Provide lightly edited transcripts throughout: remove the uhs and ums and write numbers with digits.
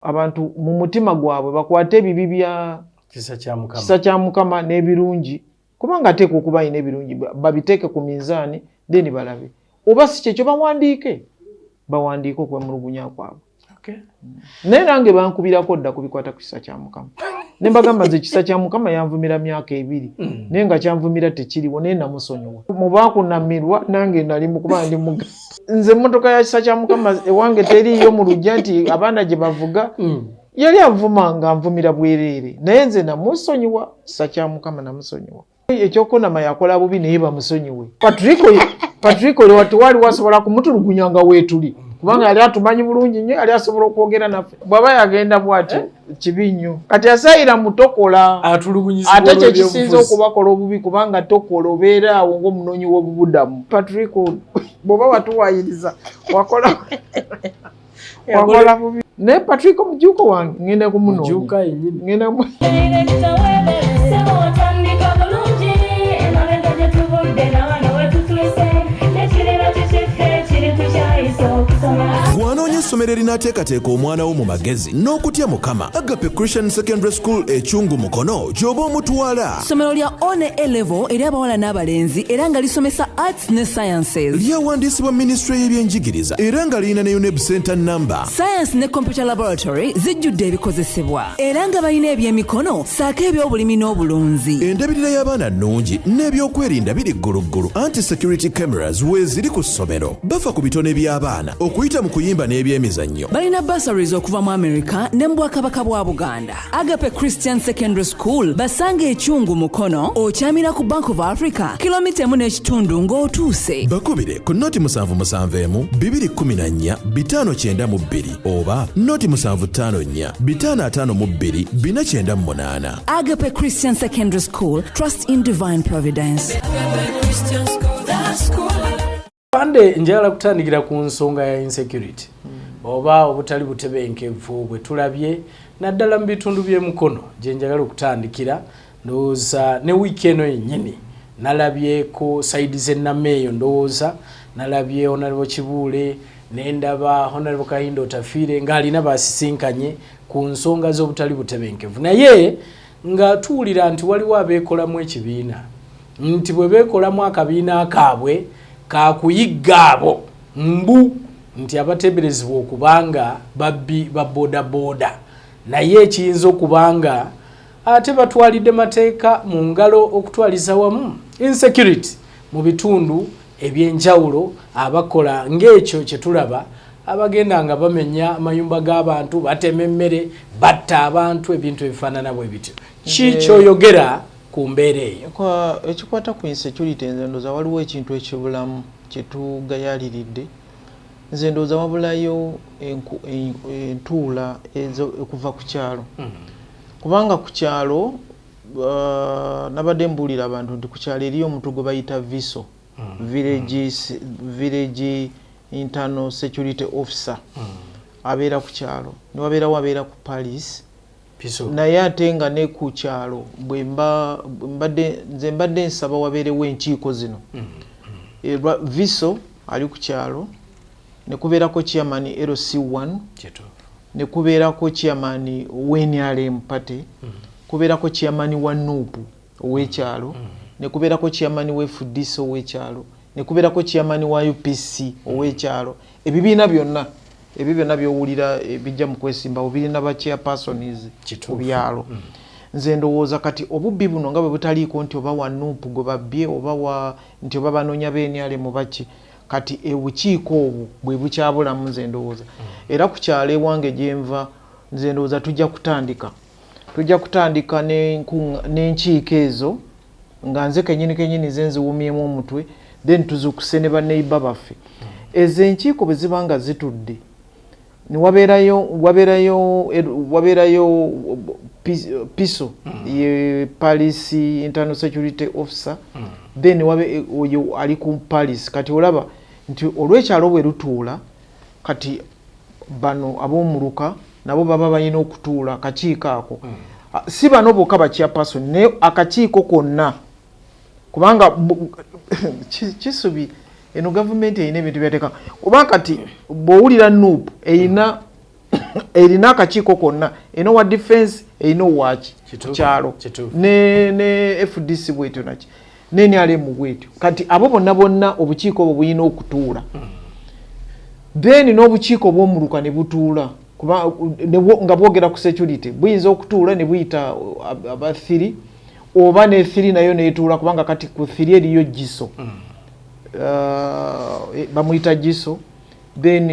abantu mu mutima gwabwe bakwate ebibi bya kisa kya Mukama n'ebirungi kubanga ateeka okuba ine ebirungi babiteeke ku minzaani then balabe oba si kyekyo bawandiike okwemulugunya kwabwe. Naye nange bankubirako dda kubikwata ku kisa kya Mukama ne mbagamba nze kisa kya Mukama yanvumira myaka 2 naye nga kyanvumira tekiriwo naye namusonyiwa mu baakunamirwa nange nali mukuba ndi muga nze mmotoka ya kisa kya Mukama ewange teriyo mu lujja nti abaana gye bavuga yali avuma nga nvumira bwereere naye nze namusonyiwa kisa kya Mukama namusonyiwa ekyokonama yakola bubi naye bamusonyiwe. Patrico wali wasobola kumutulugunya nga weetuli kubanga yali atumanyi bulungi nnyo yali asobola okwogera naffe bw'aba yagenda bw'atyo kibi nnyo kati asayira mutokola ate kye kisinza okubakola obubi kubanga tokola obeera awo ng'omunoonyi w'obubudamu. Patrico bw'oba watuwaayiriza wakola bubi naye Patrico mujuuko wange ngenda kumunoonya Gwanoonye essomero erinaateekateeka omwana wo mu magezi n'okutya Mukama. Agape Christian Secondary School Ekyungu Mukono gy'oba omutwala. Ssomero lya one A-level eri abawala n'abalenzi era nga lisomesa arts ne sciences. Lyawandiisibwa Ministry y'ebyenjigiriza era nga lirina ne UNEB Center number. Science ne computer laboratory zijjudde ebikozesebwa era nga balina ebyemikono saako eby'obulimi n'obulunzi. Endabirira y'abaana nnungi n'ebyokwerinda biri gguluggulu. Anti-security cameras weeziri ku ssomero. Bafa ku bitone by'abaana okuyita mu kuyimba n'ebyemizannyo. Balina bursaries okuva mu America ne mu Bwakabaka bwa Buganda. Agape Christian Secondary School basanga Ekyungu Mukono okyamira ku Bank of Africa kilomita 1.5 ng'otuuse. Bakubire ku noti 771 214 592 oba noti 754 552 498. Agape Christian Secondary School, trust in divine providence. Pande njala kutandikira ku nsonga ya insecurity oba obutali butebenkevu bwe tulabye naddala mu bitundu by'emukono gye njagala okutandikira ndowooza ne weekend yennyini nalabye ku side z'ennameeyo ndowooza nalabye Honorable Kibuule n'endaba Honorable Kahindo Tafiire ng'alina basisinkanye ku nsonga z'obutali butebenkevu naye nga tuwulira nti waliwo abeekolamu ekibiina nti bwe beekolamu akabiina akaabwe kakuyigga abo mbu nti abateberezibwa okubanga babbi ba boda naye ekiyinza okubanga ate batwalidde mateeka mu ngalo okutwaliza wamu insecurity mu bitundu ebyenjawulo abakola ng'ekyo kye tulaba abagenda nga bamenya amayumba g'abantu batema emmere batta abantu ebintu ebifaanana bwe bityo kikyoyogera ku mbeera eyo. Ekikwata ku insecurity nze ndowooza waliwo ekintu ekibulamu kye tugayaliridde nze ndowooza wabulayo entuula okuva ku kyalo kubanga ku kyalo nabadde mbuulira abantu nti ku kyalo eriyo omuntu gwe bayita viso village internal security officer abeera ku kyalo wabeera ku Paris naye ate nga ne ku kyalo nze mbadde nsaba wabeerewo enkiiko zino viso ali ku kyalo ne kubeerako chairman LC1 ne kubeerako chairman WNRM party kubeerako chairman wa NUP ow'ekyalo ne kubeerako chairman wa FDC ow'ekyalo ne kubeerako chairman wa UPC ow'ekyalo ebibiina byonna ebyo byonna byowulira bijja mu kwesimbawo birina ba chairpersons ku byalo. Nze ndowooza kati obubbi buno nga bwe butaliiko nti oba wa NUP gwe babbye oba nti oba banoonya BNRM baki kati obukiiko obwo bwe bukyabulamu nze ndowooza era ku kyalo ewange gye nva nze ndowooza tujja kutandika n'enkiiko ezo nga nze kennyini nze nziwumyemu omutwe then tuzukuse ne banneiba baffe ezo enkiiko bwe ziba nga zitudde ni wabeerayo piso ye Police Internal Security Officer then oyo ali ku Paris kati olaba nti olw'ekyalo bwe lutuula kati bano ab'omuluka nabo baba balina okutuula akakiiko ako si bano bokka ba chairperson naye akakiiko konna kubanga kisubi eno government erina ebintu byateeka kubanga kati bw'owulira NUP erina erina akakiiko konna eno wa defense erina owaki kyalo ne FDC bwetyo naki NRM bwetyo kati abo bonna obukiiko obwo buyina okutuula then n'obukiiko bw'omuluka ne butuula nga bwogera ku security buyinza okutuula ne buyita aba 3 oba ne 3 nayo neetuula kubanga kati ku 3 eriyo Giso bamuyita Giso then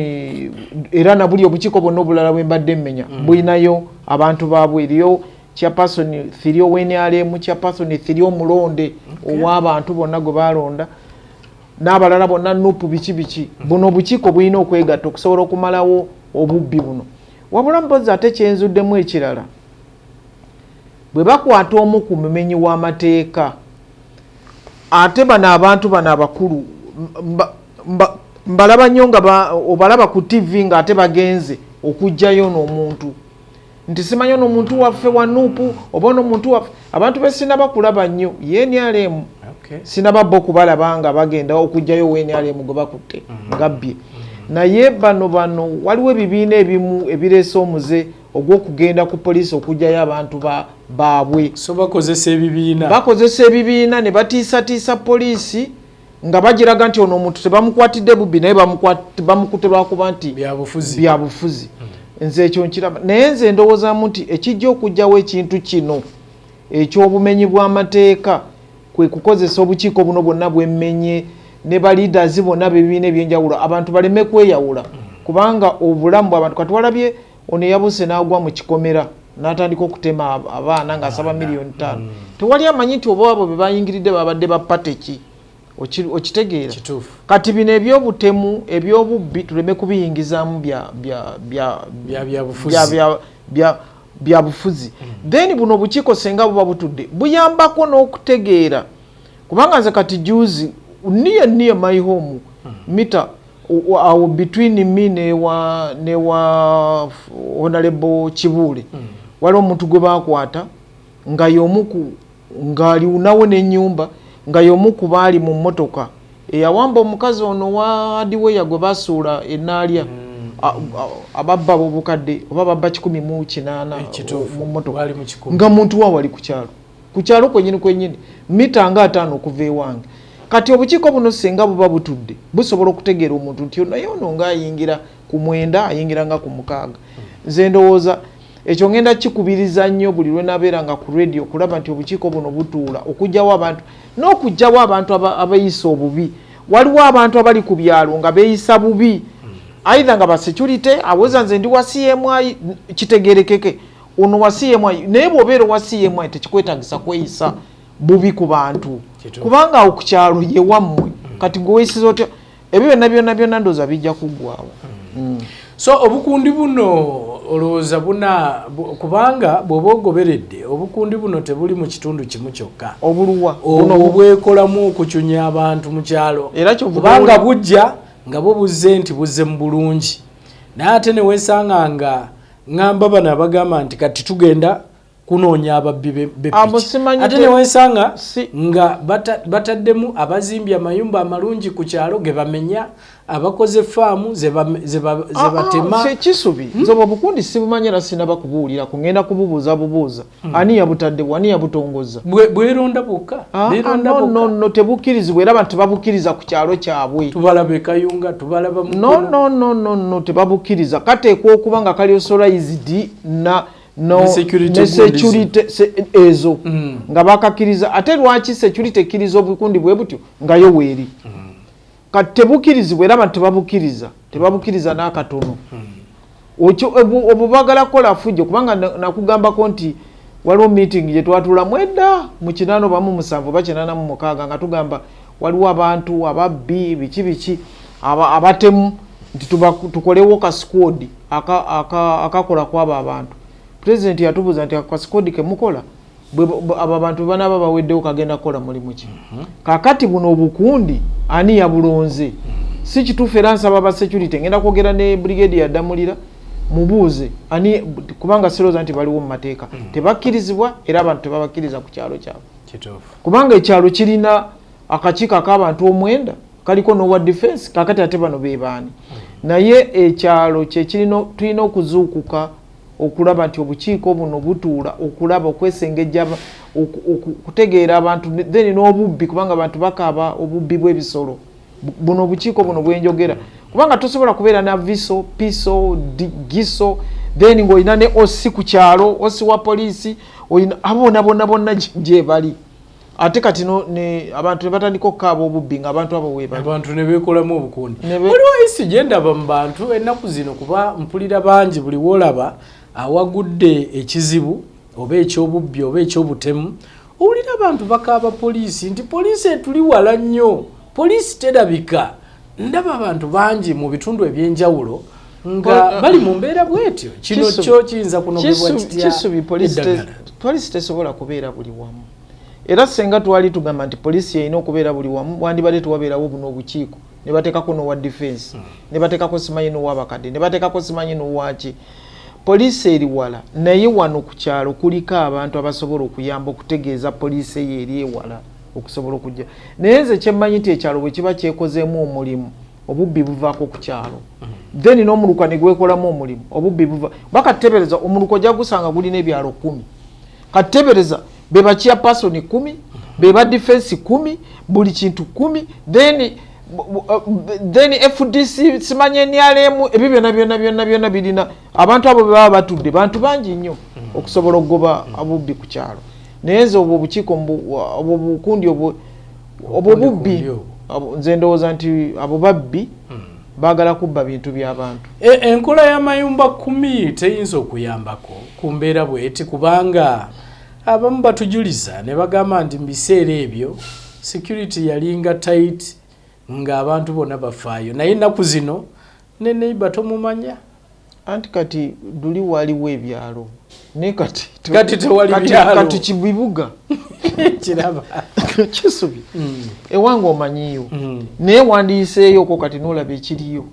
era na buli obukiiko bwonna obulala bwembadde mmenya buyinayo abantu baabwe eriyo chairperson 3 ow'NRM chairperson 3 omulonde ow'abantu bonna gwe balonda n'abalala bonna nupu biki buno obukiiko buyina okwegatta okusobola okumalawo obubbi buno wabula mpozi ate kyenzuddemu ekirala bwe bakwata omu ku mumenyi w'amateeka ate bano abantu bano abakulu mbalaba nnyo nga obalaba ku TV nga ate bagenze okujjayo n'omuntu nti simanyo n'omuntu waffe wa nupu oba n'omuntu waffe abantu be sinaba kulaba nnyo NRM sinaba bo kubalaba nga bagenda okujjayo NRM gwe bakutte ngabbye naye bano waliwo ebibiina ebimu ebireese omuze ogw'okugenda ku poliisi okujjayo abantu baabwe so bakozesa ebibiina ne batiisatiisa poliisi nga bagiraga nti ono omuntu tebamukwatidde bubbi naye bamukutte lwakuba nti byabufuzi nze ekyo nkiraba naye nze ndowoozaamu nti ekijja okujjawo ekintu kino eky'obumenyi bw'amateeka kwe kukozesa obukiiko buno bwonna bwemmenye ne baliiders bonna bebibiina ebyenjawulo abantu baleme kweyawula kubanga obulamu bw'abantu kati walabye ono yabuse n'agwa mu kikomera n'atandika okutema abaana ng'asaba $5 million tewali amanyi nti oba abo be bayingiridde babadde bapate ki okitegeera kati bino ebyobutemu ebyobubbi tuleme kubiyingizaamu bya bufuzi then buno obukiiko senga buba butudde buyambako n'okutegeera kubanga nze kati juzi near my home mita between me ne wa Honorable Kibuule waliwo omuntu gwe bakwata nga y'omu ngali unawo n'ennyumba nga y'omu ku baali mu mmotoka eyawamba omukazi ono wa Adiweya gwe basuula enaalya ababba obukadde oba babba 108 mu mmotoka nga muntu wa wali ku kyalo kwenyini mita nga 5 okuva ewange kati obukiiko buno senga buba butudde busobola okutegeera omuntu nti naye ono ng'ayingira ku 9 ayingira nga ku 6 nze ndowooza ekyo ngenda kikubiriza nnyo buli lwe nabeera nga ku radio kulaba nti obukiiko buno butuula okujjawo abantu n'okujjawo abantu abayisa obubi waliwo abantu abali ku byalo nga beeyisa bubi aidha nga ba security aweza nze ndi wa CMI kitegerekeke ono wa CMI naye bw'obeera wa CMI tekikwetagisa kweyisa bubi ku bantu kubanga awo ku kyalo ye wammwe kati gweyisiza otya ebyo byonna ndooza bijja kuggwaawo so obukundi buno olowooza kubanga bw'oba ogoberedde obukundi buno tebuli mu kitundu kimu kyokka obuluwa bwekolamu okucunya abantu mu kyalo kubanga bujja nga bo buzze nti buzze mu bulungi naye ate ne weesanga nga ngamba bano abagamba nti kati tugenda kunoonya ababbi b'eppiki ate ne weesanga nga bataddemu abazimbye amayumba amalungi ku kyalo ge bamenya abakoze faamu ze batema kisubi nzoba obukundi sibumanyira sinaba kubuulira kungenda kububuuza ani yabutaddewo ani yabutongoza bweronda bwokka no tebukkirizibwa era abantu tebabukkiriza ku kyalo kyabwe tubalaba ekayunga tubalaba no tebabukkiriza kateekwa okuba nga kali authorized ne security ezo nga bakakkiriza ate lwaki security ekkiriza obukundi bwe butyo nga yo weeri kati tebukkirizibwa era abantu tebabukkiriza n'akatono obwo bagala kukola fujjo kubanga nakugambako nti waliwo meeting gye twatuulamu edda mu 8 oba 86 nga tugamba waliwo abantu ababbi biki abatemu nti tukolewo ka squad akakola kwaba abantu president yatubuza nti ka squad kemukola abo abantu banaba baweddewo kagenda kukola mulimu ki kakati buno obukundi ani yabulonze si kituufu era nsaba ba security ngenda kwogera ne brigade ya Damulira mubuuze ani kubanga siroza nti baliwo mu mateeka tebakkirizibwa era abantu tebabakkiriza ku kyalo kyabwe kubanga ekyalo kirina akakiiko ak'abantu 9 kaliko n'owa defense kakati ate bano beebaani naye ekyalo tulina okuzuukuka okulaba nti obukiiko buno butuula okulaba okwesengejja okutegeera abantu then n'obubbi kubanga abantu bakaaba obubbi bw'ebisolo buno obukiiko buno bwenjogera kubanga tosobola kubeera na viso piso giso then ng'olina ne osi ku kyalo osi wa poliisi olina abona bonna gye bali ate kati abantu ne batandika okukaaba obubbi ng'abantu abo weebali abantu ne beekolamu obukundi waliwo isi gye ndaba mu bantu ennaku zino kuba mpulira bangi buli woolaba awagudde ekizibu oba ekyobubbi oba ekyobutemu owulira abantu bakaaba poliisi nti poliisi etuli wala nnyo poliisi terabika ndaba abantu bangi mu bitundu ebyenjawulo nga bali mu mbeera bwetyo kino kyo kiyinza kunogebwa kisubi poliisi tesobola kubeera buli wamu era senga twali tugamba nti poliisi erina okubeera buli wamu wandibadde tewabeerawo buno obukiiko ne bateekako n'owa defense ne bateekako simanyi n'owabakadde ne bateekako simanyi n'owaki poliisi eri wala naye wano ku kyalo kuliko abantu abasobola okuyamba okutegeeza poliisi eyo eri ewala okusobola okujja naye nze kyemmanyi nti ekyalo bwe kiba kyekozeemu omulimu obubbi buvaako ku kyalo then n'omuluka ne gwekolamu omulimu obubbi buva bakatebereza omuluka ojja gusanga gulina ebyalo 10 katebereza be bakiya pasoni 10 be ba defense 10 buli kintu 10 then FDC simanye nyalemu ebyo byonna birina abantu abo baba batudde bantu bangi nnyo okusobola okugoba abubbi ku kyalo naye obwo bukiiko obwo bukundi obwo bubbi nze ndowooza nti abo babbi baagala kubba bintu by'abantu enkola y'amayumba 10 teyinza okuyambako ku mbeera bweti kubanga abamu batujuliza ne bagamba nti mu biseera ebyo security yalinga tight nga abantu bonna bafaayo naye ennaku zino ne neighbor tomumanya anti kati duli waliwo ebyalo ne kati tewali byalo kati kibibuga kiraba kisubi ewange omanyiyo naye wandiyiseeyo okwo kati n'olaba ekiriyo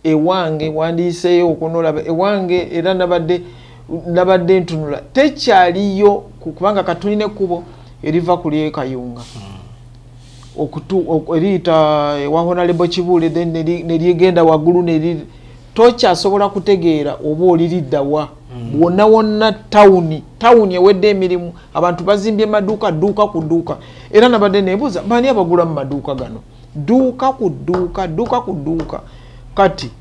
ewange wandiyiseeyo okwo n'olaba ewange era nabadde ntunula tekyaliyo kubanga katulina ekkubo eriva ku lyekayunga eriyita ewa Honorable Kibuule then neryegenda waggulu tokyasobola kutegeera oba oliriddawa wonna tawuni ewedde emirimu abantu bazimbye maduuka dduuka ku dduuka era nabadde nebuuza baani abagula mu maduuka gano dduuka ku dduuka kati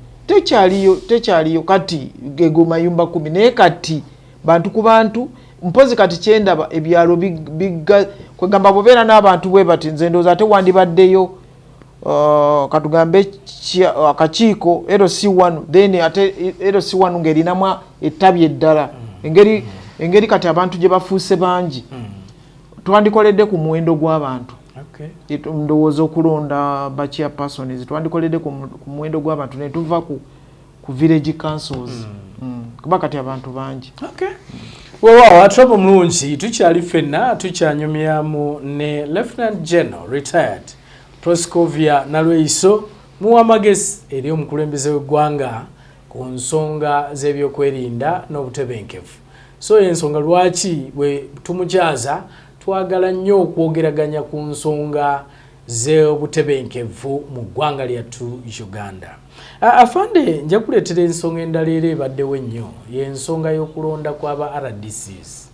tekyaliyo kati gego mayumba 10 naye kati bantu ku bantu mpozi kati kyendaba ebyalo kwegamba bobeera n'abantu bwe bati nze ndowooza ate wandibaddeyo katugambe akakiiko LC1 then ate LC1 ng'erinamu ettabi eddala engeri kati abantu gye bafuuse bangi twandikoledde ku muwendo gw'abantu ndowooza okulonda bakia persons twandikoledde ku muwendo gw'abantu ne tuva ku village councils kuba kati abantu bangi Wow, atrabo mulungi tukyali ffenna tukyanyumyamu ne Lieutenant General retired Proscovia Nalweiso muwa magezi eri omukulembeze w'eggwanga ku nsonga z'ebyokwerinda n'obutebenkevu. So ensonga lwaki bwe tumukyaza twagala nnyo okwogeraganya ku nsonga z'obutebenkevu mu ggwanga lyattu Uganda. Afande nja kuleetera ensonga endala era ebaddewo ennyo y'ensonga y'okulonda kw'aba RDCs.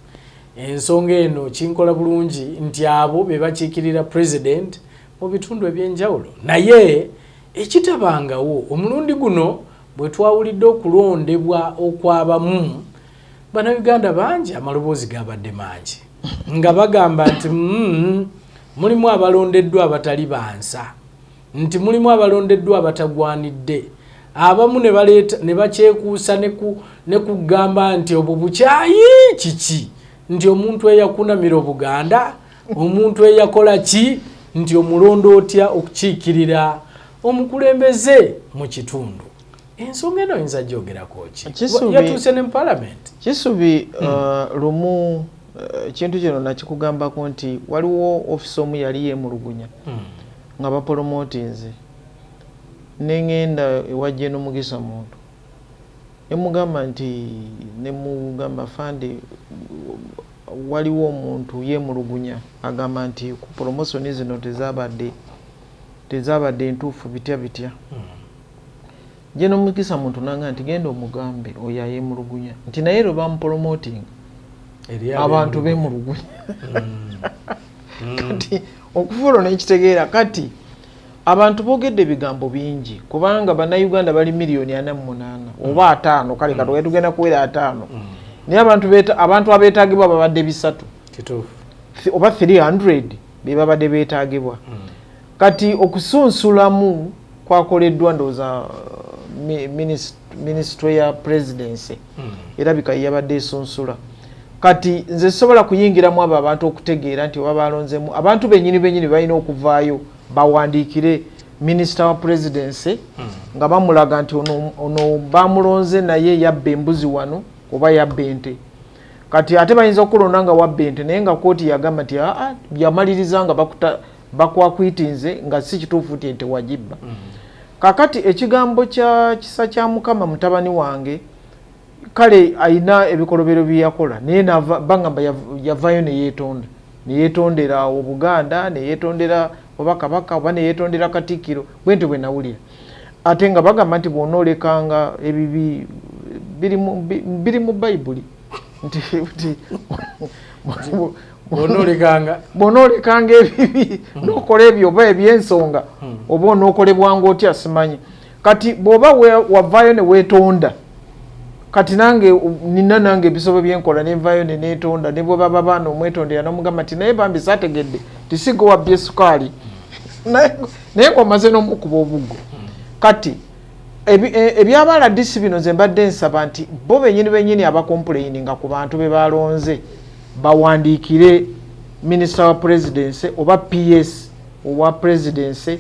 Ensonga eno kinkola bulungi nti abo be bakiikirira president mu bitundu ebyenjawulo naye ekitabangawo omulundi guno bwe twawulidde okulondebwa okwabamu bannayuganda bangi amaloboozi gabadde mangi nga bagamba nti mulimu abalondeddwa abatali bansa nti mulimu abalondeddwa abatagwanidde abamu ne bakyekuusa ne kugamba nti obwo bukyayi kiki nti omuntu eyakunamira Obuganda omuntu eyakola ki nti omulondo otya okukiikirira omukulembeze mu kitundu. Ensonga eno oyinza gyogerako ki yatuuse ne mu parliament Kisubi lumu kintu kino nakikugambako nti waliwo ofisi omu yali yemulugunya nga bapromotinze nengenda ewajje n'omugisa muntu emugamba nti nemugamba fande waliwo omuntu yemulugunya agamba nti ku promotion zino tezabadde entuufu bitya jeno mukisa muntu nanga nti genda omugambe oyo ayemulugunya nti naye lwe bamupromoting abantu bemulugunya kati okufuula n'ekitegeera kati abantu boogedde ebigambo bingi kubanga bannayuganda bali miliyoni 48 oba 5 kale kati tugenda kuwera 5 naye abantu abeetaagibwa babadde 3 oba 300 be babadde beetaagibwa kati okusunsulamu kwakoleddwa ndowooza ministry ya presidency erabika yabadde esunsula kati nze sobola kuyingiramu abo abantu okutegeera nti oba balonzemu abantu benyini balina okuvaayo bawandiikire minister wa presidency nga bamulaga nti ono bamulonze naye yabba embuzi wano oba yabba ente kati ate bayinza okulonda nga wabba ente naye nga kooti yagamba nti yamaliriza nga bakwakwitinze nga si kituufu ti ente wagibba kakati ekigambo kya kisa kya Mukama mutabani wange kale ayina ebikolobero byakola naye bangamba yavayo neyeetondera Obuganda neyeetondera oba Kabaka oba neyeetondera Katikkiro bwente bwe nawulira ate nga bagamba nti bw'onoolekanga ebibi biri mu Bayibuli nti bw'onoolekanga ebibi n'okola ebyo oba ebyensonga oba onookolebwanga otya simanyi kati bw'oba wavaayo ne weetonda kati nange nina nange ebisobo byenkola nenvayo neneetonda ne bwe baba baana omwetondera n'omugamba nti naye bambi saategedde tisigo wabbye sukaali naye ng'omaze n'omukuba obuggo kati ebyabala disi bino nze mbadde nsaba nti bo benyini abakompuleyininga ku bantu be balonze bawandiikire minisita wa presidency oba PS owa presidency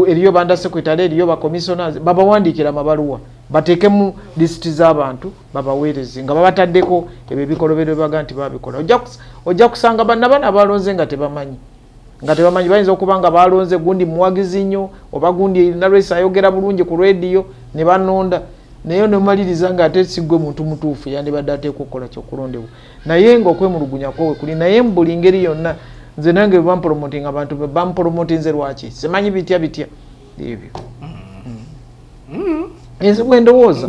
eriyo banda secretary eriyo ba commissioners babawandiikira amabaluwa bateekemu lisiti z'abantu babaweereze nga babataddeko ebyo ebikolobero baga nti babikola ojja kusanga bana balonze nga tebamanyi bayinza okuba nga balonze gundi muwagizi nnyo oba gundi nalwesi ayogera bulungi ku radio ne banonda naye nomaliriza nga ate sigwe muntu mutuufu yandibadde ateekwa okukola kyokulondebwa naye ng'okwemulugunya kwowe kuli naye mu buli ngeri yonna nze nange bampromoting abantu bampromotinze lwaki simanyi bitya ebyo nze bwendowooza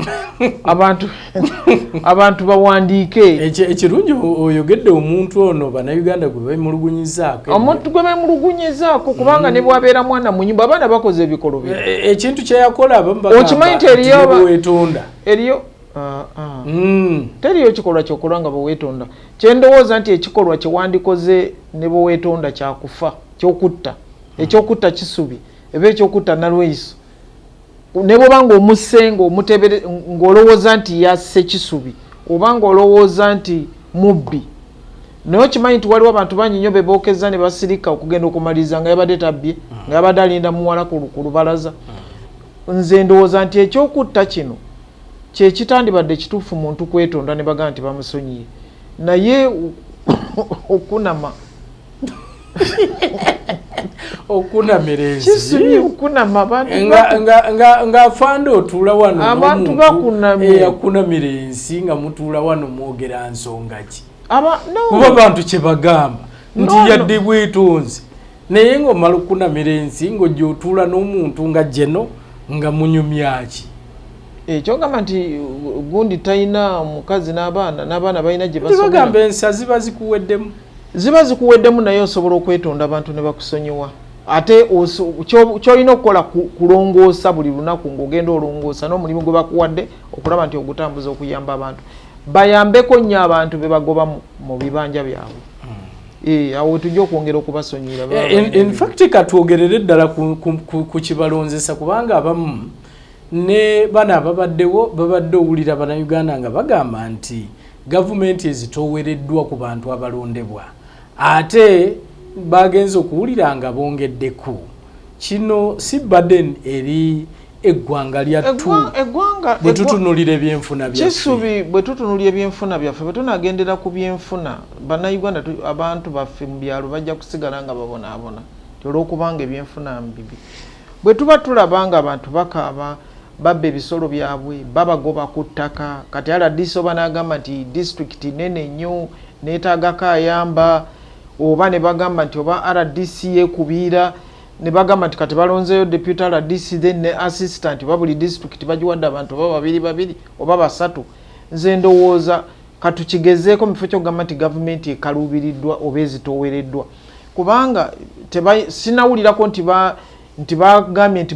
abantu bawandiike ekirungi oyogedde omuntu ono bannayuganda gwe bemulugunyizaako omuntu gwe bemulugunyizaako kubanga ne bwabeera mwana mu nyumba abaana bakoze ebikolobero ekintu kyeyakola okimanyi nti eriyo teriyo ekikolwa kyokola nga bweweetonda kyendowooza nti ekikolwa kyewandikoze ne bweweetonda kyakufa ekyokutta kisubi eba ekyokutta nalweiso ne bwoba ng'omusse ng'olowooza nti yasse kisubi oba ng'olowooza nti mubbi naye okimanyi nti waliwo abantu bangi nnyo be bookeza ne basirika okugenda okumaliriza nga yabadde tabbye nga yabadde alinda muwala ku lubalaza nze ndowooza nti ekyokutta kino kyekitandibadde kituufu muntu kwetonda ne bagaa nti bamusonyiye naye okunama okunamira ensi kisumye okunama ng'afande otuula wano abantu bakunamye yakunamira ensi nga mutuula wano mwogera nsonga ki kuba abantu kye bagamba nti yadde bwetonzi naye ng'omala okunamira ensi ng'ojja otuula n'omuntu nga jeno nga munyumyaki kyogamba nti gundi talina mukazi n'abaana balina gye basomera ensa ziba zikuweddemu naye osobola okwetonda abantu ne bakusonyiwa ate kyolina okukola kulongoosa buli lunaku ng'ogenda olongoosa n'omulimu gwe bakuwadde okulaba nti ogutambuza okuyamba abantu bayambeko nnyo abantu be bagoba mu bibanja byabwe awo tujja okwongera okubasonyira in fact katwogerere ddala ku kibalonzesa kubanga abamu ne bana babadde owulira bannayuganda nga bagamba nti gavumenti ezitoowereddwa ku bantu abalondebwa ate bagenze okuwulira nga bongeddeku kino si baden eri eggwanga lyattu bwe tutunulira ebyenfuna byaffe kisubi bwe tutunulira ebyenfuna byaffe bwe tunagendera ku byenfuna bannayuganda abantu baffe mu byalo bajja kusigala nga babonaabona olw'okubanga ebyenfuna mbibi bwe tuba tulaba nga abantu bakaaba babba ebisolo byabwe babagoba ku ttaka kati RDC oba n'agamba nti disitulikiti nene nnyo neetaagako ayamba oba ne bagamba nti oba RDC yeekubiira ne bagamba nti kati balonzeeyo deputy RDC then ne assistant babuli district bagiwadde abantu baba babiri oba basatu. Nze ndowooza katukigezeeko mu kifo ky'okugamba nti gavumenti ekaluubiriddwa oba ezitoowereddwa kubanga sinawulirako nti bagambye nti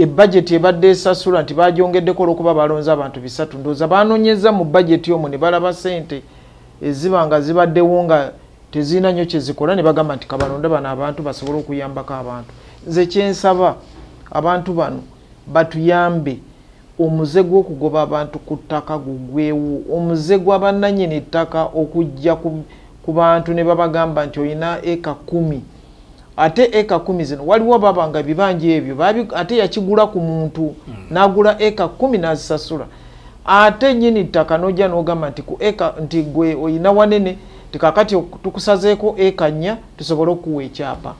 budget ebadde esasula nti bagyongeddeko olwokuba balonze abantu 3. Ndowooza banoonyeza mu budget omwo ne balaba ssente eziba nga zibaddewo nga tezirina nnyo kyezikola ne bagamba nti kabalonde bano abantu basobole okuyambako abantu. Nze kyensaba abantu bano batuyambe omuze gw'okugoba abantu ku ttaka gugwewo, omuze gw'abannannyini ettaka okujja ku bantu ne babagamba nti olina eka 10 ate eka 10 zino waliwo baba nga bibanja ebyo ate yakigula ku muntu n'agula eka 10 n'azisasula ate nnyini ttaka n'ojja n'ogamba nti ku eka nti gwe olina wanene tikakati tukusazeeko eka 4 tusobole okuwa ekyapa.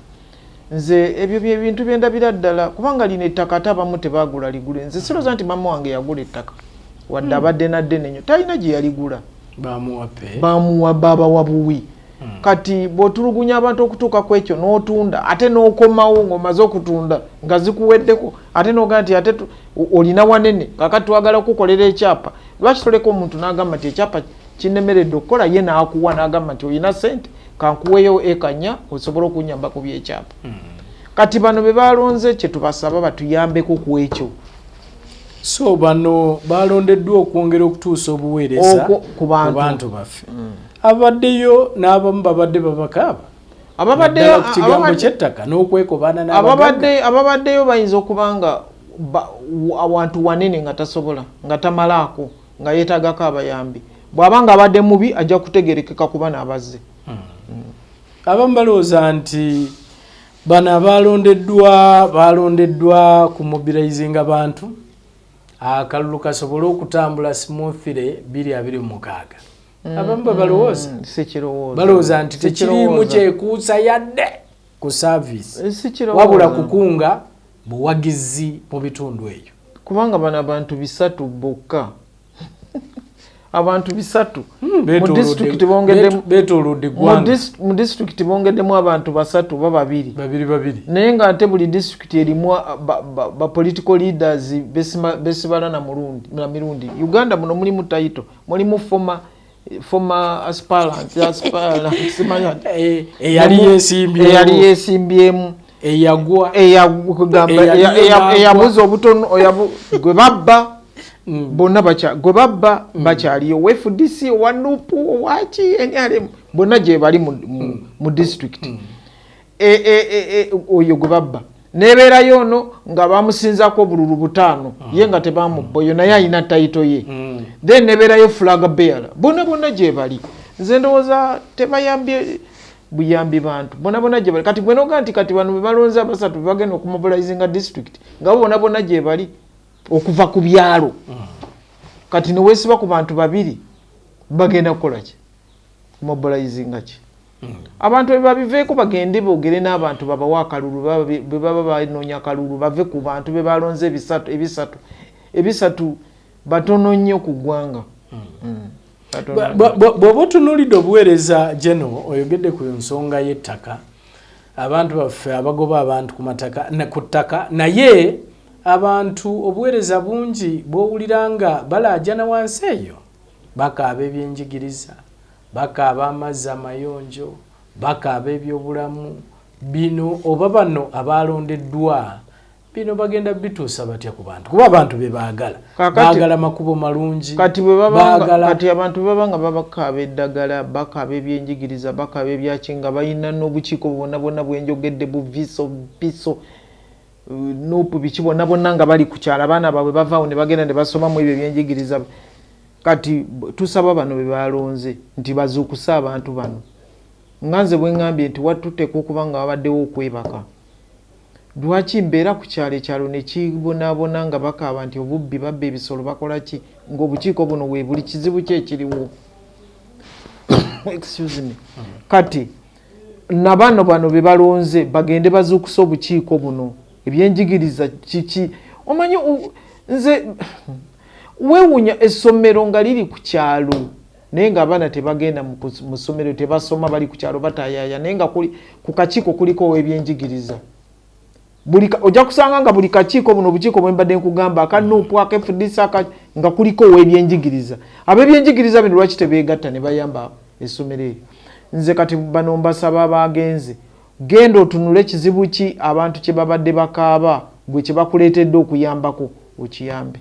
Nze ebyo bye bintu byendabira ddala kubanga lino ettaka ate abamu tebaagula ligule. Nze siroza nti mama wange yagula ettaka wadde abadde naddene nnyo talina gye yaligula bamuwa baba wabuwi. Kati bw'otulugunya abantu okutuuka ku ekyo n'otunda ate n'okomawo ng'omaze okutunda nga zikuweddeko ate n'ogamba nti ate olina wanene kakati twagala okukolera ekyapa. Lwaki toleka omuntu n'agamba nti ekyapa kinnemeredde okukola ye n'akuwa n'agamba nti olina ssente kankuweeyo eka 4 osobola okunyamba ku byekyapa. Kati bano be balonze kye tubasaba batuyambeko ku ekyo. So bano balondeddwa okwongera okutuusa obuweereza ku bantu baffe. Abaddeyo n'abamu babadde babakaaba ababaddeyo ku kigambo ky'ettaka n'okwekobana n'abagagga. Ababaddeyo bayinza okuba nga awantu wanene nga tasobola nga tamalaako nga yeetagako abayambi. Bw'aba nga abadde mubi ajja kutegerekeka kuba n'abazze. Abamu balowooza nti bano balondeddwa ku mobilizing abantu akalulu kasobole okutambula smoothly 2026. Abamu balowooza balowooza nti tekirimu kyekuusa yadde ku service wabula kukunga buwagizi mu bitundu ebyo kubanga bano abantu 3 bokka abantu 3 mu district betolodde gwanga mu district bongeddemu abantu 3 babiri naye nga ate buli district erimu ba political leaders besibala na mirundi. Uganda muno mulimu title mulimu former aspirant eyali yesimbyemu eyagwa eyabuza obutono gwe babba bonna gwe babba bakyaliyo FDC wanupu waki NRM bonna gye bali mu district oyo gwe babba nebeerayo ono nga bamusinzako obululu 5 ye nga tebamubba oyo naye alina taito ye then nebeerayo flag bearer bonna gye bali. Nze ndowooza tebayambye buyambi bantu bonna gye bali. Kati bwe noga nti kati bano bebalonze abasatu bagenda okumobilizinga district nga bonna gye bali okuva ku byalo kati neweesiba ku bantu 2 bagenda kukola ki mobilizinga ki abantu bebabiveeko bagende boogere n'abantu babawa akalulu bebaba banoonya akalulu bave ku bantu bebalonze ebisatu batono nnyo ku ggwanga. Bw'oba otunuulidde obuweereza General oyogedde ku nsonga y'ettaka abantu baffe abagoba abantu ku ttaka naye abantu obuweereza bungi bw'owulira nga balaajana wansi eyo bakaaba ebyenjigiriza bakaaba amazzi amayonjo bakaaba ebyobulamu bino oba bano abalondeddwa bino bagenda bituusa batya ku bantu kuba abantu baagala makubo malungi kati abantu babanga babakaaba eddagala bakaaba ebyenjigiriza bakaaba ebyakinga balina n'obukiiko bwonna bwenjogedde buviso biso nopu biki bonna nga bali ku kyala abaana baabwe bavaawo ne bagenda ne basomamu ebyo ebyenjigiriza. Kati tusaba bano be balonze nti bazuukusa abantu bano nga nze bwe ngambye nti watuteeka okuba nga babaddewo okwebaka. Lwaki mbeera ku kyalo ne kibonaabona nga bakaaba nti obubbi babba ebisolo bakola ki ng'obukiiko buno we buli kizibu ki ekiriwo. Excuse me. Kati nabano bano be balonze bagende bazuukusa obukiiko buno ebyenjigiriza kiki omanyi nze weewuunya essomero nga liri ku kyalo naye nga abaana tebagenda mu ssomero tebasoma bali ku kyalo batayaya naye nga ku kakiiko kuliko ow'ebyenjigiriza ojja kusanga nga buli kakiiko buno obukiiko bwe mbadde nkugamba akanuupu FDC nga kuliko ow'ebyenjigiriza ab'ebyenjigiriza bino lwaki tebeegatta ne bayamba essomero eryo nze kati bano mbasaba abagenze genda otunule ekizibu ki abantu kye babadde bakaaba bwe kye bakuleetedde okuyambako okiyambe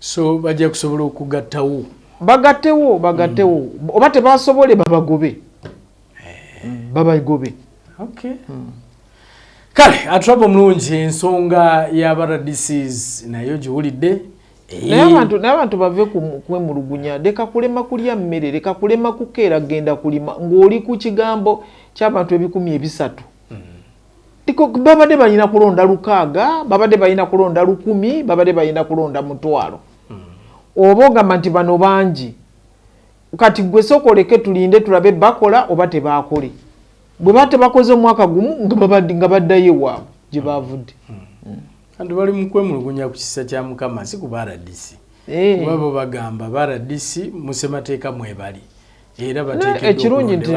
so bajja kusobola okugattawo bagattewo oba tebasobole babagobe okay. Kale atrabo mulungi ensonga y'abaradisiz nayo giwulidde n'abantu bave kwemulugunya leka kulema kulya mmere leka kulema kukeera genda kulima ng'oli ku kigambo ky'abantu 300 babadde balina kulonda 600 babadde balina kulonda 1000 babadde balina kulonda 1,000 oba ogamba nti bano bangi kati gwe sokoleke tulinde tulabe bakola oba tebakole bwe bate bakoze omwaka gumu nga baddayo ewaabwe gye bavudde kandi bali mu kwemulugunya ku kisa kya Mukama si ku baradisi kuba bo bagamba baradisi musemateeka mwebali era ekirungi nti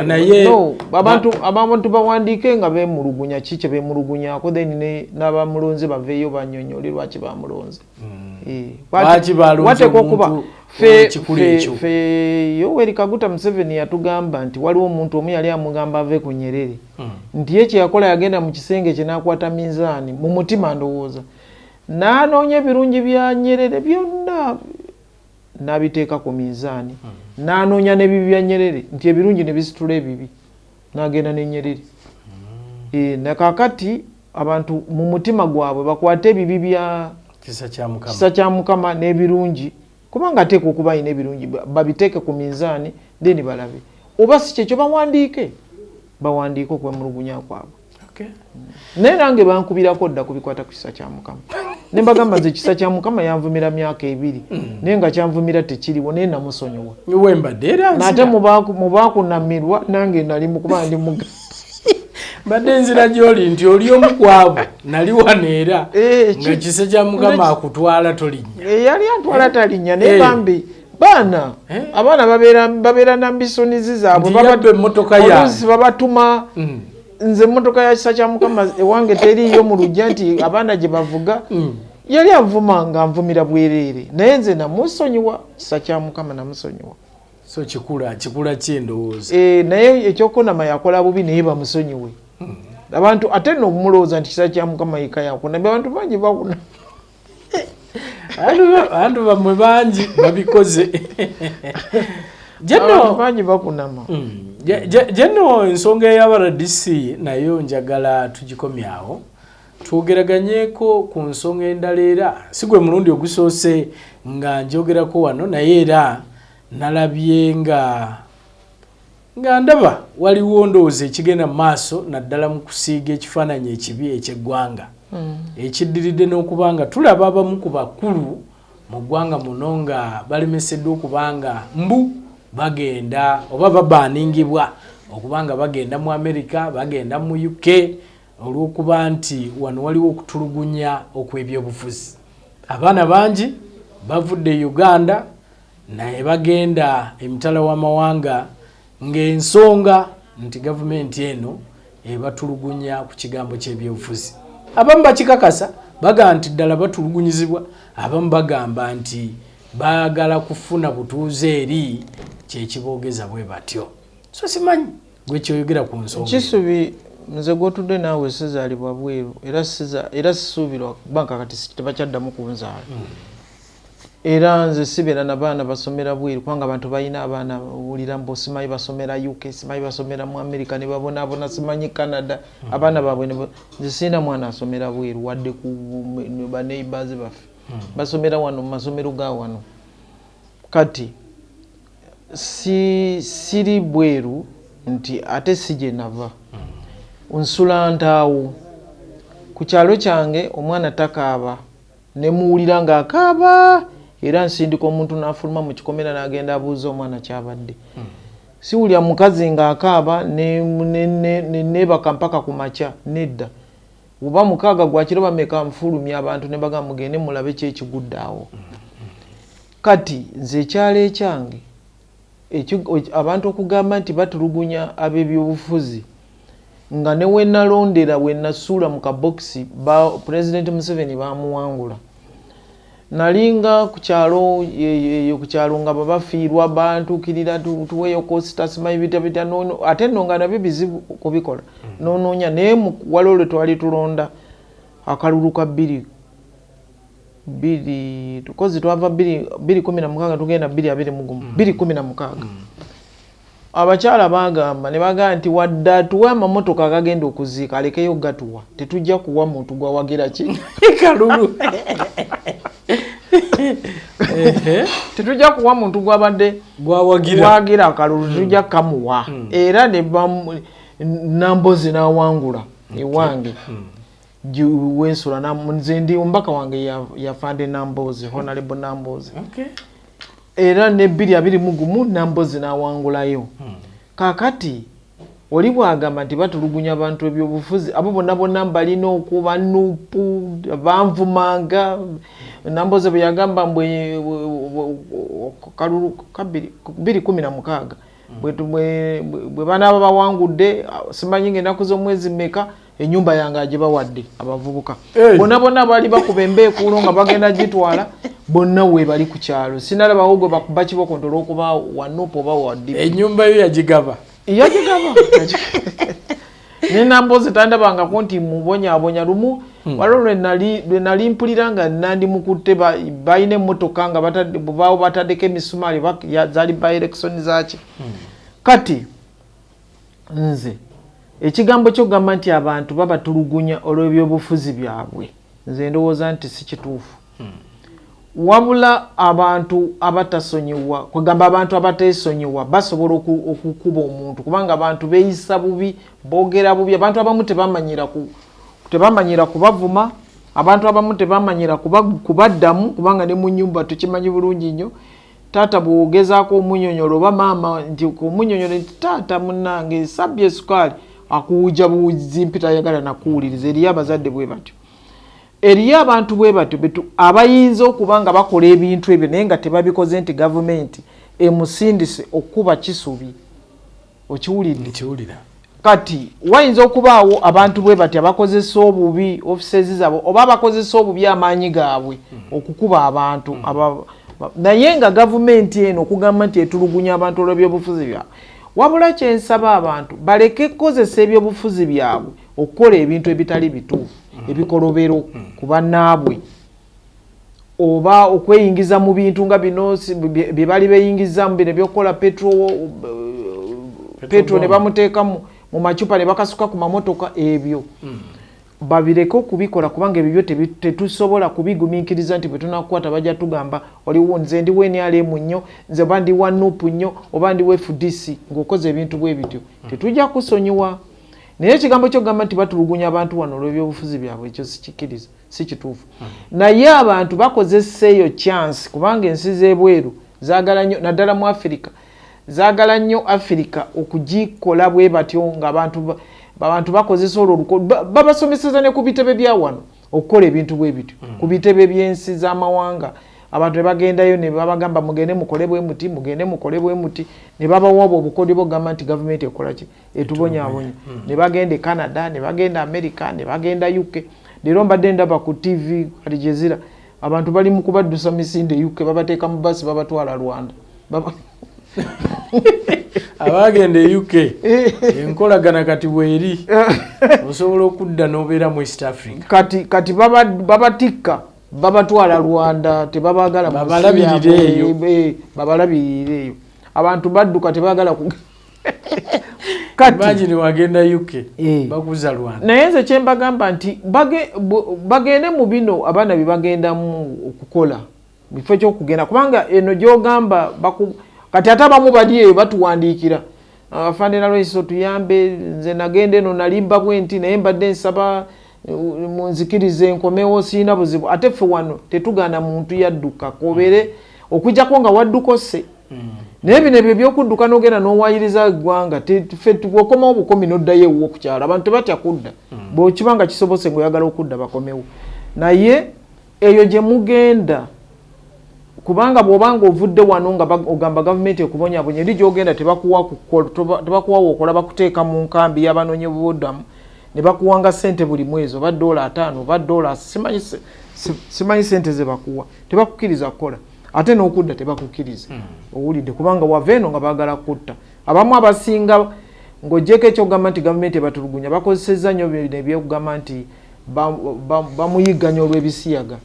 abantu bawandiike nga bemulugunya kikye bemulugunyako then n'abamulonze baveeyo banyonyole lwaki bamulonze wateeka okuba fe Yoweri Kaguta Museveni yatugamba nti waliwo omuntu omu yali amugamba ave ku Nyerere nti ye kye yakola yagenda mu kisenge kye n'akwata minzaani mu mutima ndowooza n'anoonya ebirungi bya Nyerere byonna n'abiteeka ku minzaani n'anoonya n'ebibi bya Nyerere nti ebirungi ne bisitula ebibi n'agenda ne Nyerere nakakati abantu mu mutima gwabwe bakwate ebibi bya kisa kya Mukama n'ebirungi kubanga ateeka okuba alina ebirungi babiteeke ku minzaani then balabe oba si kyekyo bawandiike okwemulugunya kwabwe naye nange bankubirako dda kubikwata ku kisa kya Mukama ne mbagamba nze kisa kya Mukama yanvumira myaka 2 naye nga kyanvumira tekiriwo naye namusonyiwa nate mu baakunamirwa nange nali mukuba ndi muga badde nzira gy'oli nti oli omu kwabo nali wano era nga kisa kya Mukama akutwala tolinnya yali antwala talinnya naye bambi abaana babeera n'ambisonizi zaabwe babatuma nze emmotoka ya kisa kya Mukama ewange teriiyo mu lujja nti abaana gye bavuga yali anvuma nga anvumira bwereere naye nze namusonyiwa kisa kya Mukama namusonyiwa so kikula kyendowooza naye ekyokunama yakola bubi naye bamusonyiwe abantu ate n'okumulowooza nti kisa kya Mukama yika yakunamya abantu bangi bakuna abantu bamwe bangi babikoze bangi bakunama jeno ensonga y'abaradisi nayo njagala tugikomyawo twogeraganyeko ku nsonga endala era sigwe mulundi ogusoose nga njogerako wano naye era nalabye nga ndaba waliwo ndowooza ekigenda mu maaso naddala mu kusiiga ekifaananyi ekibi eky'eggwanga ekiddiridde n'okuba nga tulaba abamu ku bakulu mu ggwanga muno nga balemeseddwa okuba nga bagenda oba babaningibwa okuba nga bagenda mu America bagenda mu UK olw'okuba nti wano waliwo okutulugunya okw'ebyobufuzi abaana bangi bavudde Uganda naye bagenda emitala w'amawanga ng'ensonga nti gavumenti eno ebatulugunya ku kigambo ky'ebyobufuzi abamu bakikakasa bagamba nti ddala batulugunyizibwa abamu bagamba nti baagala kufuna butuuze eri kyekiboogeza bwe batyo so simanyi gwe kyoyogera ku nsonga kisubi nze gwotudde naawe sizaalibwa bweru era sisuubirwa banka kati tebakyaddamu kunzaala era nze sibeera n'abaana basomera bweru kubanga abantu balina abaana owulira mbu simanyi basomera UK simanyi basomera mu America ne babonaabona simanyi Canada abaana baabwe nze sirina mwana asomera bweru wadde ku baneighbours baffe basomera wano mu masomero ga wano kati siri bweru nti ate sije nava nsula ntaawo ku kyalo kyange omwana takaaba ne muwulira ng'akaaba era nsindika omuntu n'afuluma mu kikomera n'agenda abuuza omwana kyabadde siwulya mukazi ng'akaaba neebaka mpaka ku makya nedda oba mukaaga gwakiro bameka nfulumya abantu ne bagamba mugende mulabe kyekigudde awo kati nze ekyalo ekyange abantu okugamba nti batulugunya ab'ebyobufuzi nga ne wenalondera wenasuula mu kabokisi President Museveni bamuwangula. Nalinga ku kyalo nga babafiirwa bantukirira tuweeyo kosita simanyi bitabita ate nno nga nabyo bizibu kubikola noonoonya naye walole twali tulonda akalulu ka 2 tukozi twava 216 tugenda 216 abakyala bagamba ne bagamba nti wadde tuwa amamotoka agagenda okuziika alekeyo gatuwa tetujja kuwa muntu gwawagira ki kalulu tetujja kuwa muntu gwabadde gwawagira akalulu tetujja kamuwa era ne Nambozi n'awangula ewange wensula nze ndi ombaka wange yafande Nambozi Honorable Nambozi era ne 221 Nambozi n'awangulayo. Kakati oli bwagamba nti batulugunya abantu ebyobufuzi abo bonna balina okuba nupu banvumanga. Nambozi bwe yagamba mbwe kalulu 216 bwe banaaba bawangudde simanyi ng'ennaku z'omwezi mmeka enyumba yange agibawadde abavubuka bonna bali bakuba embeekuulo nga bagenda gitwala bonna we bali ku kyalo sinalabawo gwe bakuba kiboko ntola okuba wanupu oba waddi ennyumba yo yagigaba ne Nambozi tandabangako nti mubonyaabonya lumu waliwo lwe nali mpulira nga nandi mukutte balina emmotoka nga baawo bataddeko emisumaali zaali by-election zaaki kati nze ekigambo ky'okugamba nti abantu babatulugunya olw'ebyobufuzi byabwe nze ndowooza nti si kituufu. Wabula abantu abatasonyiwa kugamba abantu abateesonyiwa basobola okukuba omuntu kubanga abantu beeyisa bubi boogera bubi abantu abamu tebamanyira kubavuma abantu abamu tebamanyira kubaddamu kubanga ne mu nnyumba tukimanyi bulungi nnyo taata bw'ogezaako omunyonyolo oba maama nti omunyonyolo nti taata munnange sabbye sukaali akuwuja buwuzi mpita ayagala nakuwuliriza eriyo abazadde bwe batyo eriyo abantu bwe batyo abayinza okuba nga bakola ebintu ebyo naye nga tebabikoze nti gavumenti emusindise okuba kisubi okiwulidde kati wayinza okubaawo abantu bwe batyo abakozesa obubi offices zabo oba abakozesa obubi amaanyi gaabwe okukuba abantu naye nga gavumenti eno okugamba nti etulugunya abantu olw'ebyobufuzi byabwe wabula kyensaba abantu baleke kukozesa ebyobufuzi byabwe okukola ebintu ebitali bituufu ebikolobero ku bannaabwe oba okweyingiza mu bintu nga bino bye bali beeyingizamu bino ebyokukola petro ne bamuteeka mu macupa ne bakasuka ku mamotoka ebyo babireke okubikola kubanga ebyo tetusobola kubigumiikiriza nti bwe tunakukwata bajja tugamba oliwo nze ndi NRM nnyo nze oba ndi wa NUP nnyo oba ndi wa FDC ng'okoze ebintu bwe bityo tetujja kusonyiwa. Naye ekigambo ky'okugamba nti batulugunya abantu wano olw'ebyobufuzi byabwe ekyo sikikiriza si kituufu. Naye abantu bakozesa eyo chance kubanga ensi z'ebweru zaagala nnyo naddala mu Afirika zaagala nnyo Afirika okugikola bwe batyo nga abantu bakozesa olwo babasomeseza ne ku bitebe bya wano okukola ebintu bwe bityo ku bitebe by'ensi z'amawanga abantu bagendayo ne babagamba mugende mukole bwe muti ne babawa obukodyo bw'ogamba nti gavumenti ekola ki etubonyaabonya ne bagenda Canada ne bagenda America ne bagenda UK leero mbadde ndaba ku TV Al Jazeera abantu bali mu kubaddusa misinde UK babateeka mu basi babatwala Rwanda abagenda UK enkolagana kati bweri osobola okudda n'obeera mu East Africa kati babatikka babatwala Rwanda tebabagala babalabirire eyo abantu badduka tebagala kati imagine wagenda UK bakuza Rwanda naye nze kyembagamba nti bagende mu bino abaana bye bagendamu okukola bifo ekyokugenda kubanga eno gy'ogamba kati ate abamu bali eyo batuwandiikira afande Nalweyiso tuyambe nze nagenda eno nalimba bwenti naye mbadde nsaba munzikirize nkomewo siina buzibu ate ffe wano tetugaana muntu yadduka kobere okujjako nga waddukose naye bino ebyo byokudduka n'ogenda n'owayiriza eggwanga ffe bw'okomawo bukomi n'oddayo ewuwo ku kyalo abantu tebatya kudda bw'okibanga kisobose ng'oyagala okudda bakomewo naye eyo gye mugenda kubanga bw'obanga ovudde wano nga ogamba gavumenti ekubonyabonya eri gy'ogenda tebakuwa okola bakuteeka mu nkambi y'abanoonyiboobubudamu ne bakuwanga ssente buli mwezi oba $5 oba $, simanyi ssente ze bakuwa tebakukkiriza kukola ate n'okudda tebakukkiriza owulidde kubanga wava eno nga baagala kutta abamu abasinga ng'oggyeko ekyokugamba nti gavumenti ebatulugunya bakozesezza nnyo ebyokugamba nti bamuyigganya olw'ebisiyaga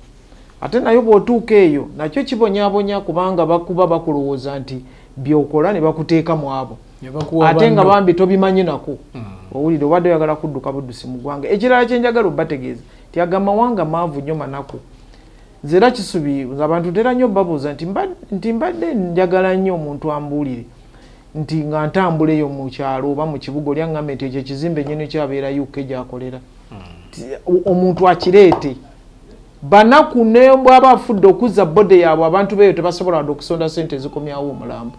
ate nayo bw'otuuka eyo nakyo kibonyaabonya kubanga bakuba bakulowooza nti byokola ne bakuteeka mu abo ate nga bambi tobimanyi nako owulire obadde oyagala kudduka buddusi mu ggwanga ekirala kyenjagala obbategeeza nti agamawanga maavu nnyo manaku nze era kisubi abantu tera nnyo babuuza nti mbadde njagala nnyo omuntu ambuulire nti nga ntambula eyo mu kyalo oba mu kibuga oli aŋŋambe nti ekyo ekizimbe nnyini kyabeera UK gyakolera omuntu akireete banaku ne bw'aba afudde okuzza bode yaabwe abantu beeyo tebasobola wadde okusonda ssente ezikomyawo omulambo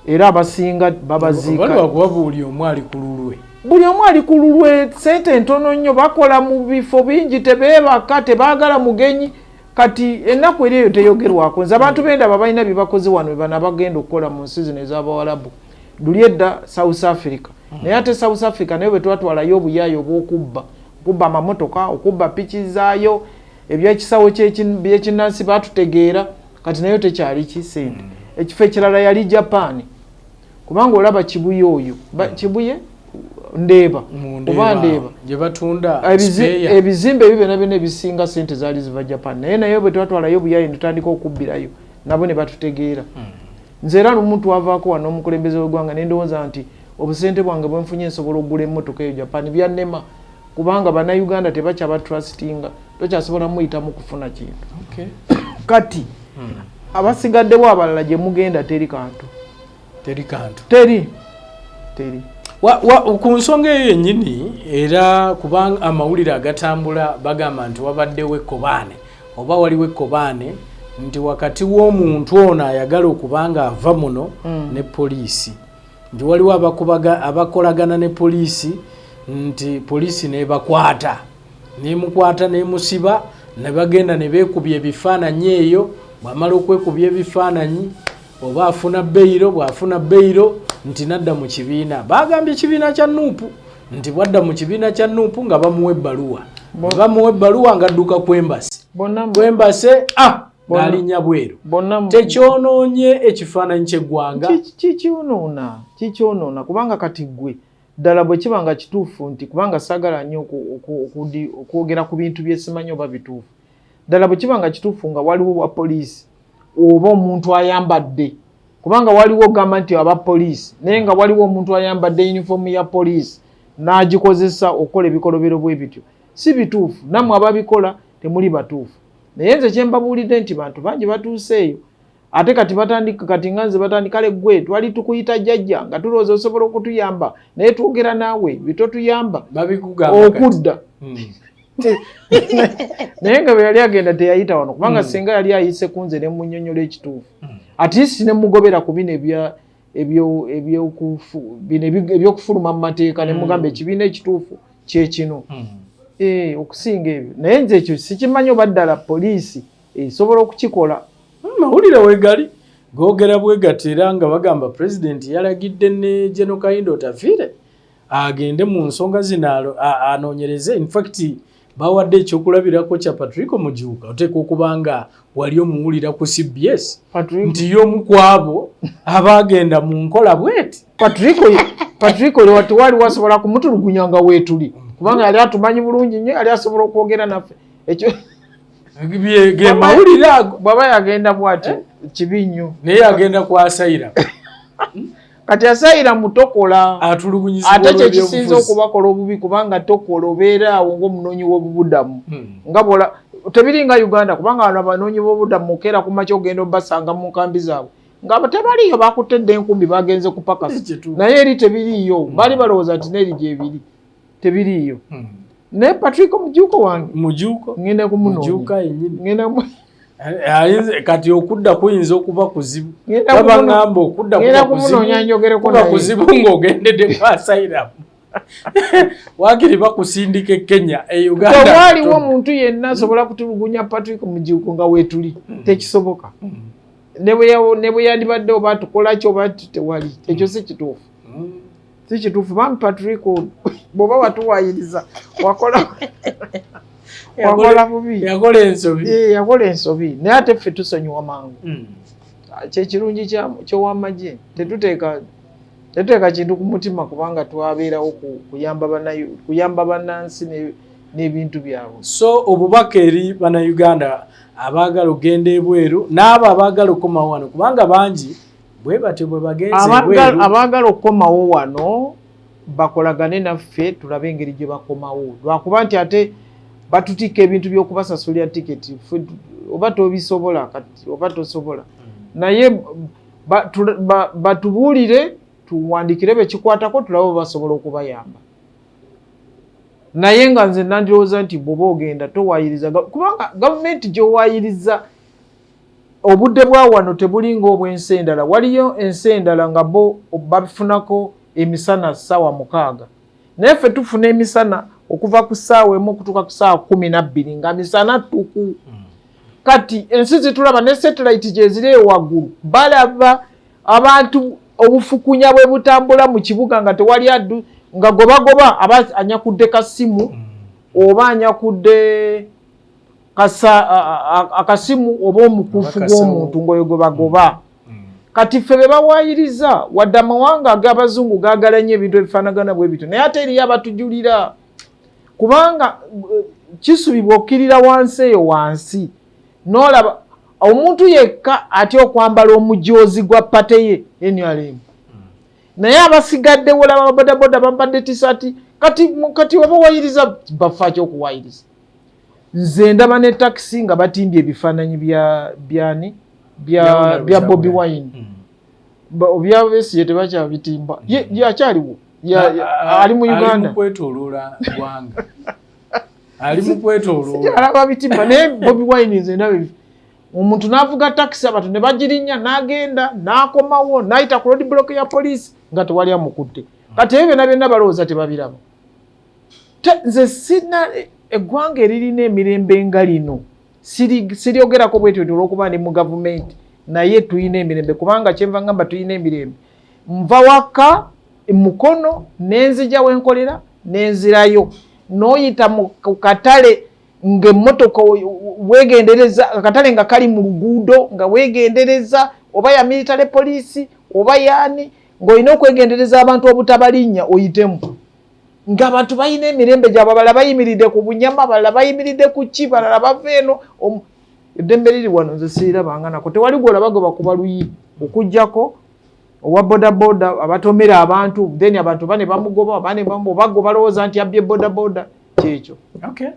era abasinga babaziika buli omu ali ku lulwe buli omu ali ku lulwe ssente ntono nnyo bakola mu bifo bingi tebeebaka tebaagala mugenyi kati ennaku eri eyo teyogerwako nze abantu bendaba balina bye bakoze wano bana bagenda okukola mu nsi zino ez'abawalabu luli edda South Africa naye ate South Africa naye bwe twatwalayo obuyaayo obw'okubba amamotoka okubba piki zaayo ebyekisawo byekinnansi baatutegeera kati nayo tekyali kisente ekifo ekirala yali Japan kubanga olaba kibuye oyo kibuye ndeeba oba ndeeba gye batunda ebizimbe ebyo byonna ebisinga sente zaali ziva Japan naye bwe twatwalayo obuyaayo ne tutandika okubbirayo nabo ne batutegeera nze era n'omuntu avaako wano omukulembeze w'eggwanga ne ndowooza nti obusente bwange bwe nfunye nsobola okugula emmotoka eyo Japan byannema kubanga bannayuganda tebakyabatrustinga tokyasobola muyita mu kufuna kintu kati abasigaddewo abalala gye mugenda teri kantu teri ku nsonga eyo yennyini era kubanga amawulire agatambula bagamba nti wabaddewo ekkobaane oba waliwo ekkobaane nti wakati w'omuntu ono ayagala okubanga ava muno ne poliisi nti waliwo abakolagana ne poliisi nti poliisi nebakwata nemukwata nemusiba nebagenda nebekubya ebifaananyi eyo bwamala okwekubya ebifaananyi oba afuna beyiro bwafuna beyiro nti nadda mu kibiina bagambye ekibiina kya nuupu nti bwadda mu kibiina kya nuupu nga bamuwa ebbaluwa nga adduka kwembase n'alinnya bweru tekyonoonye ekifaananyi ky'eggwanga kikyonoona kubanga kati gwe ddala bwe kiba nga kituufu nti kubanga saagala nnyo okwogera ku bintu bye simanyi oba bituufu ddala bwe kiba nga kituufu nga waliwo bwa poliisi oba omuntu ayambadde kubanga waliwo gamba nti aba poliisi naye nga waliwo omuntu ayambadde yunifoomu ya poliisi n'agikozesa okukola ebikolobero bwe bityo si bituufu nammwe ababikola temuli batuufu naye nze kyembabuulidde nti bantu bangi batuuseeyo ate kati batandika kati nga nze batandika kale gwe twali tukuyita jjajja nga tulowooza osobola okutuyamba naye twogera naawe bitotuyamba okudda naye nga bwe yali agenda teyayita wano kubanga singa yali ayise ku nze ne munnyonnyola ekituufu atiisi ne mugobera ku bino ebyokufuluma mu mateeka ne mugamba ekibiina ekituufu kyekino okusinga ebyo naye nze ekyo sikimanyi oba ddala poliisi esobola okukikola mawulire wegali googera bwegati era nga bagamba pulezidenti yalagidde ne General Kayindo Otafiire agende mu nsonga zino anoonyereze infact bawadde ekyokulabirako kya Patrick Mujuka oteeka okuba nga wali omuwulira ku CBS nti y'omu ku abo abaagenda mu nkola bweti Patrick oli wati wali wasobola kumutulugunya nga weetuli kubanga yali atumanyi bulungi nnyo yali asobola okwogera naffe ekyo ge mawulire ago bw'aba yagenda bw'ati kibi nnyo naye agenda kwasayira kati asayira mutokola atulugunyizibwa ate kyekisinza okubakola obubi kubanga tokola obeera awo ng'omunoonyi w'obubudamu nga bola tebiringa Uganda kubanga wano abanoonyi b'obubudamu mukeera ku makya ogenda obasanga mu nkambi zaabwe nga tebaliyo bakutedde enkumbi bagenze ku pakasi naye eri tebiriiyo bali balowooza nti n'eri gyebiri tebiriiyo naye Patrick Mujuko wange ngenda kumunoonya kati okudda kuyinza okuba kuzibu baba ngamba okudda kuba kuzibu ng'ogendedde kwasayiramu wakiri bakusindika Kenya Uganda tewaliwo muntu yenna asobola kutulugunya Patrick Mujiuko nga weetuli tekisoboka ne bwe yandibadde oba tukola kyo oba tewali ekyo si kituufu si kituufu bambi Patrick bw'oba watuwaayiriza wakola bubi yakola ensobi naye ate ffe tusonyiwa mangu kyekirungi kyowamagye tetuteeka kintu ku mutima kubanga twabeerawo kuyamba bannansi n'ebintu byabwe. So obubaka eri bannayuganda abaagala okugenda ebweru n'abo abaagala okukomawo wano kubanga bangi bwe batyo bwe bagenze ebweru abaagala okukomawo wano bakolagane naffe tulabe engeri gye bakomawo lwakuba nti ate batutika ebintu by'okubasasulira tiketi oba tobisobola kati oba tosobola naye batubuulire tuwandikire bekikwatako tulabe basobola okubayamba naye nga nze nandowooza nti bw'oba ogenda towaayiriza kubanga gavumenti gy'owaayiriza obudde bwa wano tebulinga obw'ensi endala waliyo ensi endala nga bo bafunako emisana ssaawa 6 naye ffe tufuna emisana okuva ku ssaawa emu okutuuka ku ssaawa 12 nga misana ttuku kati ensi zitulaba ne satellite gye ziri ewaggulu balaba abantu obufukunya bwe butambula mu kibuga nga tewali addu nga gobagoba aba anyakudde kasimu oba anyakudde akasimu oba omukufu gw'omuntu ng'oyo gobagoba kati ffe be bawaayiriza wadde amawanga ag'abazungu gaagala nnyo ebintu ebifaanagana bwe bityo naye ate eriyo abatujulira kubanga kisubibwa okkirira wansi eyo wansi n'olaba omuntu yekka atya okwambala omujoozi gwa pate ye NRM naye abasigadde wolaba ababodaboda bambadde tisati kati waba wayiriza bafa ky'okuwayiriza nze ndaba ne takisi nga batimbye ebifaananyi bya Bobi Wine bya Besigye tebakyabitimba yakyaliwo ali mu Uganda ali mu kwetooloola alaba bitimba naye Bobi Wine nze ndabe omuntu n'avuga takisi abantu ne bagirinnya n'agenda n'akomawo n'ayita ku road block ya poliisi nga tewali amukudde kati ebyo byonna balowooza tebabiraba nze sina eggwanga eririna emirembe nga lino siryogerako bwetyo olw'okuba ndi mu gavumenti naye tuyina emirembe kubanga kyenva ngamba tuyina emirembe nva waka Mukono nenzija wenkolera nenzirayo n'oyita mu katale ng'emmotoka weegendereza akatale nga kali mu luguudo nga weegendereza oba ya military police oba yaani ng'olina okwegendereza abantu obutabalinnya oyitemu ng'abantu balina emirembe gyabwe abalala bayimiridde ku bunyama abalala bayimiridde ku ki balala bava eno eddembe liri wano nze sirirabanga nako tewali gwolaba gwe bakuba luyi okuggyako owa bodaboda abatomera abantu then abantu bane bamugoba bane bamubago balowooza nti abbye bodaboda kyekyo okay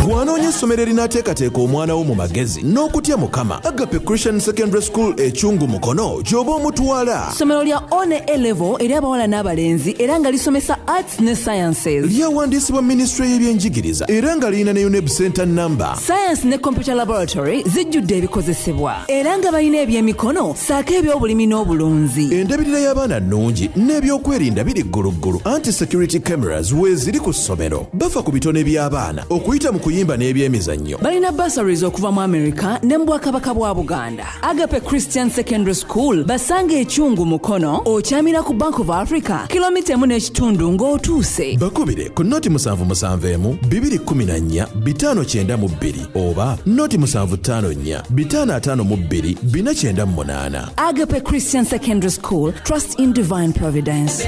bw'anoonya essomero erinaateekateeka omwana wo mu magezi n'okutya mukama Agape Christian Secondary School ekyungu Mukono gy'oba omutwala ssomero lya one A-level eri abawala n'abalenzi era nga lisomesa arts ne sciences lyawandiisibwa minisitule y'ebyenjigiriza era nga lirina ne UNEB center number science ne computer laboratory zijjudde ebikozesebwa era nga balina ebyemikono saako eby'obulimi n'obulunzi endabirira y'abaana nnungi n'ebyokwerinda biri gguluggulu anti-security cameras weeziri ku ssomero bafa ku bitone by'abaana okuyita mu kuyimba n'ebyemizannyo balina bursaries okuva mu America ne mu Bwakabaka bwa Buganda. Agape Christian Secondary School basanga ekyungu Mukono okyamira ku Bank of Africa kilomita 1.5 ng'otuuse bakubire ku noti 771 214 592 oba noti 754 552 498. Agape Christian Secondary School, trust in divine providence.